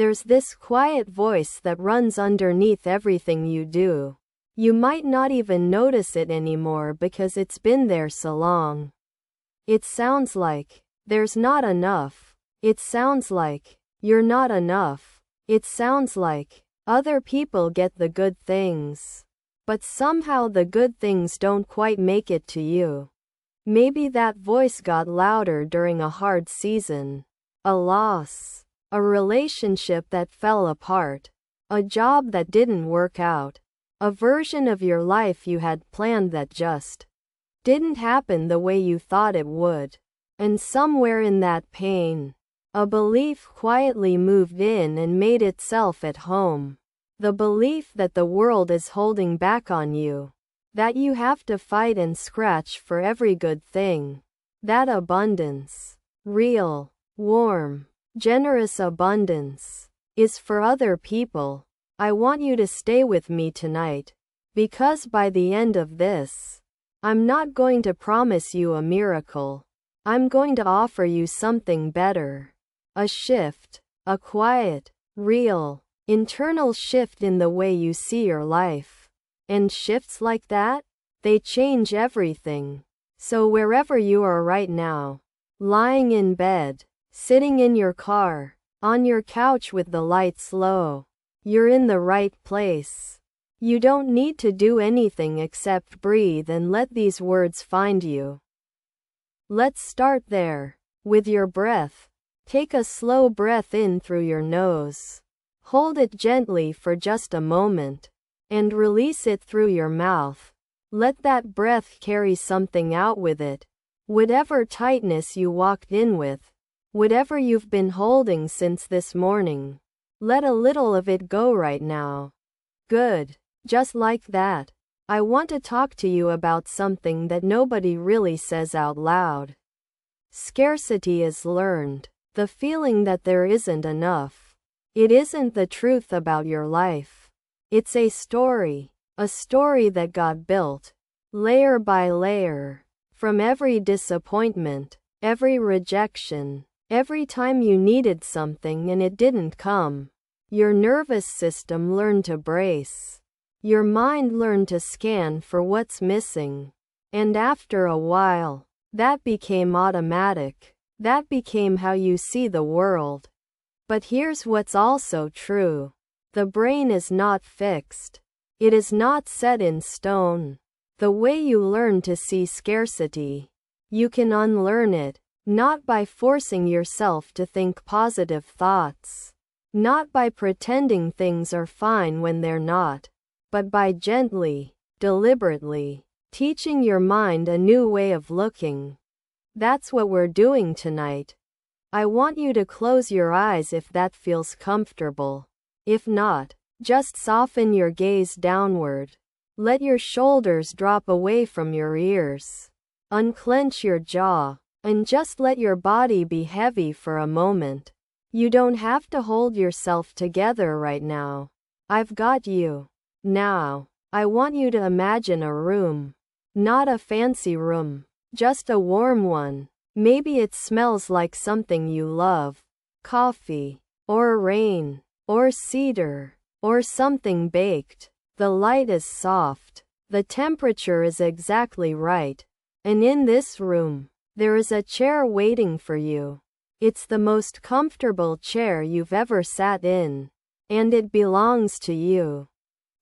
There's this quiet voice that runs underneath everything you do. You might not even notice it anymore because it's been there so long. It sounds like, there's not enough. It sounds like, you're not enough. It sounds like, other people get the good things. But somehow the good things don't quite make it to you. Maybe that voice got louder during a hard season. A loss. A relationship that fell apart. A job that didn't work out. A version of your life you had planned that just didn't happen the way you thought it would. And somewhere in that pain, a belief quietly moved in and made itself at home. The belief that the world is holding back on you. That you have to fight and scratch for every good thing. That abundance, real, warm, generous abundance, is for other people. I want you to stay with me tonight, because by the end of this, I'm not going to promise you a miracle. I'm going to offer you something better. A shift, a quiet, real, internal shift in the way you see your life. And shifts like that, they change everything. So wherever you are right now, lying in bed, sitting in your car, on your couch with the lights low, you're in the right place. You don't need to do anything except breathe and let these words find you. Let's start there, with your breath. Take a slow breath in through your nose. Hold it gently for just a moment, and release it through your mouth. Let that breath carry something out with it. Whatever tightness you walked in with, whatever you've been holding since this morning. Let a little of it go right now. Good. Just like that. I want to talk to you about something that nobody really says out loud. Scarcity is learned. The feeling that there isn't enough. It isn't the truth about your life. It's a story that got built, layer by layer, from every disappointment, every rejection. Every time you needed something and it didn't come, your nervous system learned to brace. Your mind learned to scan for what's missing. And after a while, that became automatic. That became how you see the world. But here's what's also true. The brain is not fixed. It is not set in stone. The way you learn to see scarcity, you can unlearn it. Not by forcing yourself to think positive thoughts. Not by pretending things are fine when they're not. But by gently, deliberately, teaching your mind a new way of looking. That's what we're doing tonight. I want you to close your eyes if that feels comfortable. If not, just soften your gaze downward. Let your shoulders drop away from your ears. Unclench your jaw. And just let your body be heavy for a moment. You don't have to hold yourself together right now. I've got you. Now, I want you to imagine a room. Not a fancy room, just a warm one. Maybe it smells like something you love. Coffee, or rain, or cedar, or something baked. The light is soft. The temperature is exactly right. And in this room, there is a chair waiting for you. It's the most comfortable chair you've ever sat in. And it belongs to you.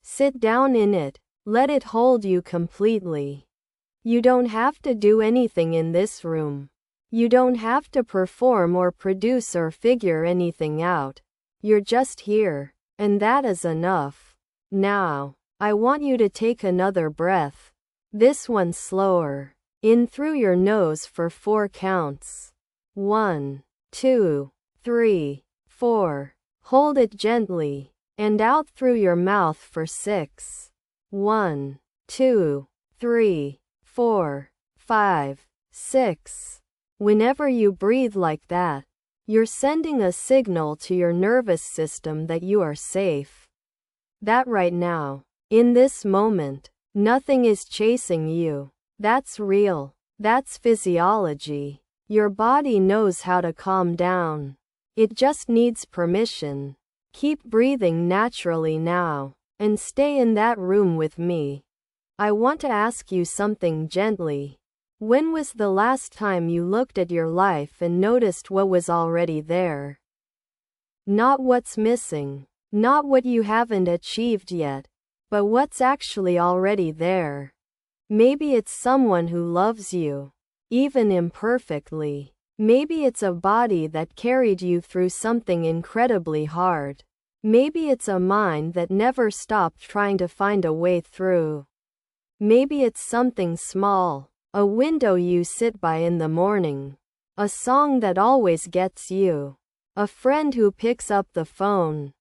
Sit down in it. Let it hold you completely. You don't have to do anything in this room. You don't have to perform or produce or figure anything out. You're just here. And that is enough. Now, I want you to take another breath. This one slower. In through your nose for 4 counts. 1, 2, 3, 4. Hold it gently. And out through your mouth for 6. 1, 2, 3, 4, 5, 6. Whenever you breathe like that, you're sending a signal to your nervous system that you are safe. That right now, in this moment, nothing is chasing you. That's real. That's physiology. Your body knows how to calm down. It just needs permission. Keep breathing naturally now, and stay in that room with me. I want to ask you something gently. When was the last time you looked at your life and noticed what was already there? Not what's missing, not what you haven't achieved yet, but what's actually already there. Maybe it's someone who loves you, even imperfectly. Maybe it's a body that carried you through something incredibly hard. Maybe it's a mind that never stopped trying to find a way through. Maybe it's something small, a window you sit by in the morning, a song that always gets you, a friend who picks up the phone.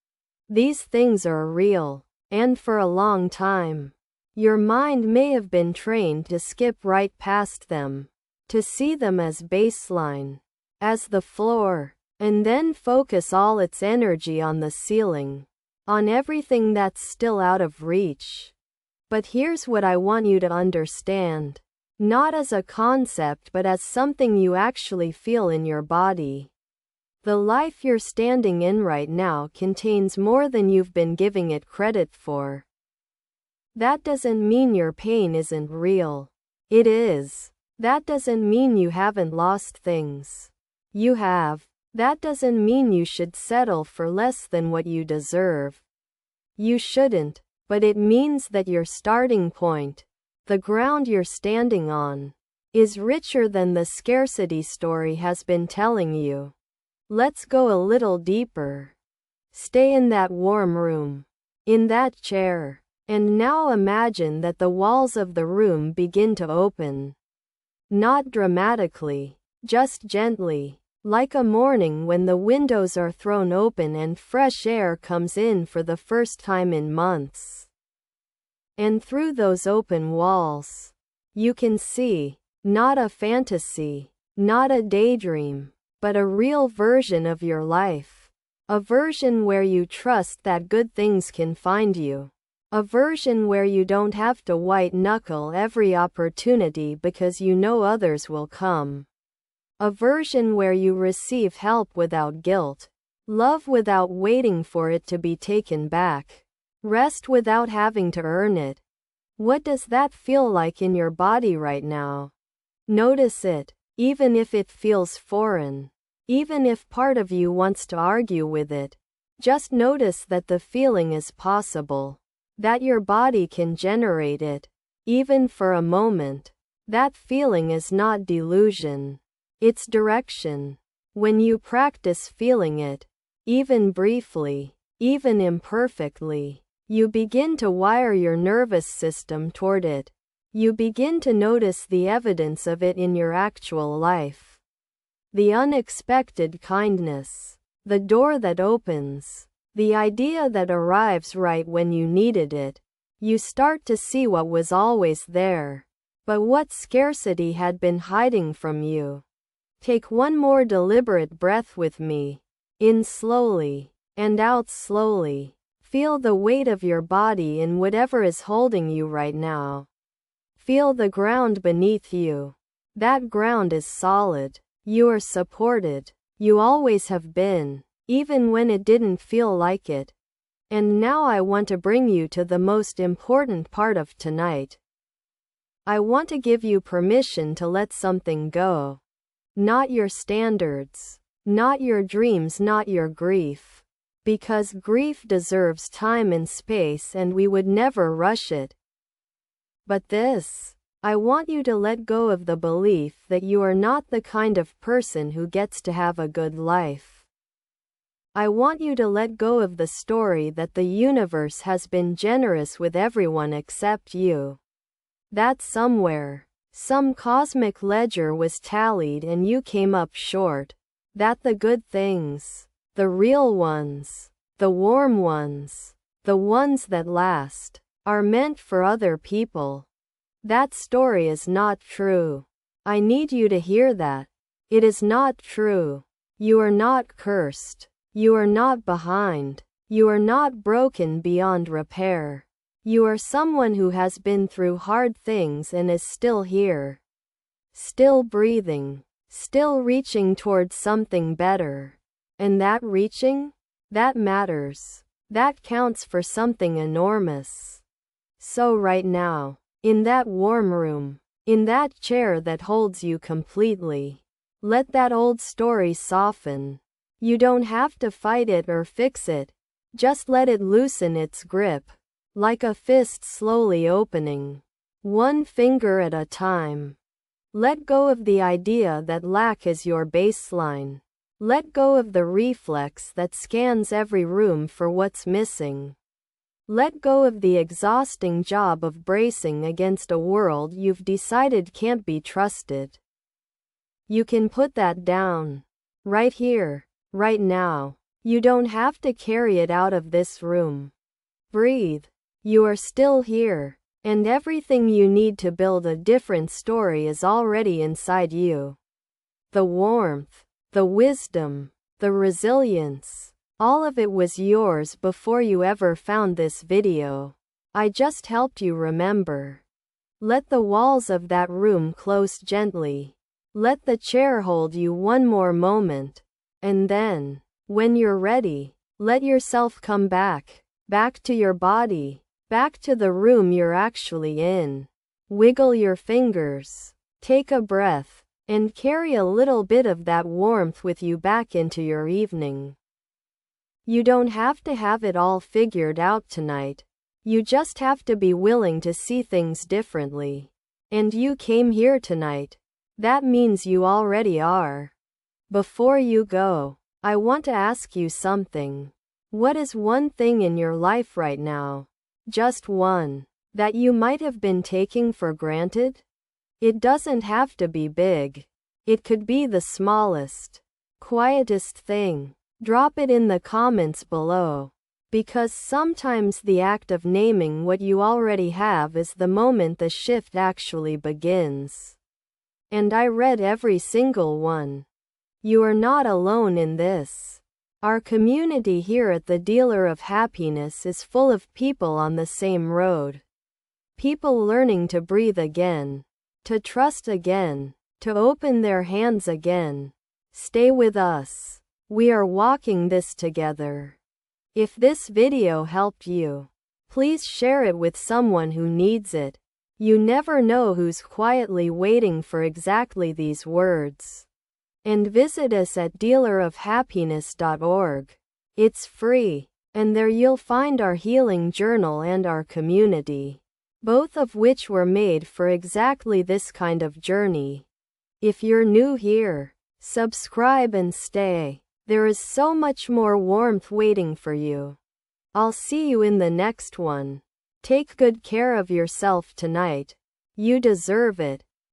These things are real, and for a long time, your mind may have been trained to skip right past them, to see them as baseline, as the floor, and then focus all its energy on the ceiling, on everything that's still out of reach. But here's what I want you to understand. Not as a concept but as something you actually feel in your body. The life you're standing in right now contains more than you've been giving it credit for. That doesn't mean your pain isn't real. It is. That doesn't mean you haven't lost things. You have. That doesn't mean you should settle for less than what you deserve. You shouldn't, but it means that your starting point, the ground you're standing on, is richer than the scarcity story has been telling you. Let's go a little deeper. Stay in that warm room, in that chair, and now imagine that the walls of the room begin to open. Not dramatically, just gently, like a morning when the windows are thrown open and fresh air comes in for the first time in months. And through those open walls, you can see, not a fantasy, not a daydream, but a real version of your life. A version where you trust that good things can find you. A version where you don't have to white-knuckle every opportunity because you know others will come. A version where you receive help without guilt, love without waiting for it to be taken back, rest without having to earn it. What does that feel like in your body right now? Notice it, even if it feels foreign, even if part of you wants to argue with it. Just notice that the feeling is possible. That your body can generate it, even for a moment. That feeling is not delusion. It's direction. When you practice feeling it, even briefly, even imperfectly, you begin to wire your nervous system toward it. You begin to notice the evidence of it in your actual life. The unexpected kindness, the door that opens, the idea that arrives right when you needed it. You start to see what was always there, but what scarcity had been hiding from you. Take one more deliberate breath with me. In slowly, and out slowly. Feel the weight of your body in whatever is holding you right now. Feel the ground beneath you. That ground is solid. You are supported. You always have been, even when it didn't feel like it. And now I want to bring you to the most important part of tonight. I want to give you permission to let something go. Not your standards, not your dreams, not your grief. Because grief deserves time and space and we would never rush it. But this, I want you to let go of the belief that you are not the kind of person who gets to have a good life. I want you to let go of the story that the universe has been generous with everyone except you. That somewhere, some cosmic ledger was tallied and you came up short. That the good things, the real ones, the warm ones, the ones that last, are meant for other people. That story is not true. I need you to hear that. It is not true. You are not cursed. You are not behind. You are not broken beyond repair. You are someone who has been through hard things and is still here. Still breathing. Still reaching towards something better. And that reaching? That matters. That counts for something enormous. So right now, in that warm room, in that chair that holds you completely, let that old story soften. You don't have to fight it or fix it. Just let it loosen its grip, like a fist slowly opening, one finger at a time. Let go of the idea that lack is your baseline. Let go of the reflex that scans every room for what's missing. Let go of the exhausting job of bracing against a world you've decided can't be trusted. You can put that down. Right here, right now. You don't have to carry it out of this room. Breathe. You are still here, and everything you need to build a different story is already inside you. The warmth, the wisdom, the resilience, all of it was yours before you ever found this video. I just helped you remember. Let the walls of that room close gently. Let the chair hold you one more moment. And then, when you're ready, let yourself come back to your body, back to the room you're actually in. Wiggle your fingers, take a breath, and carry a little bit of that warmth with you back into your evening. You don't have to have it all figured out tonight. You just have to be willing to see things differently. And you came here tonight. That means you already are. Before you go, I want to ask you something. What is one thing in your life right now, just one, that you might have been taking for granted? It doesn't have to be big. It could be the smallest, quietest thing. Drop it in the comments below. Because sometimes the act of naming what you already have is the moment the shift actually begins. And I read every single one. You are not alone in this. Our community here at the Dealer of Happiness is full of people on the same road. People learning to breathe again, to trust again, to open their hands again. Stay with us. We are walking this together. If this video helped you, please share it with someone who needs it. You never know who's quietly waiting for exactly these words. And visit us at dealerofhappiness.org. It's free, and there you'll find our healing journal and our community, both of which were made for exactly this kind of journey. If you're new here, subscribe and stay. There is so much more warmth waiting for you. I'll see you in the next one. Take good care of yourself tonight. You deserve it.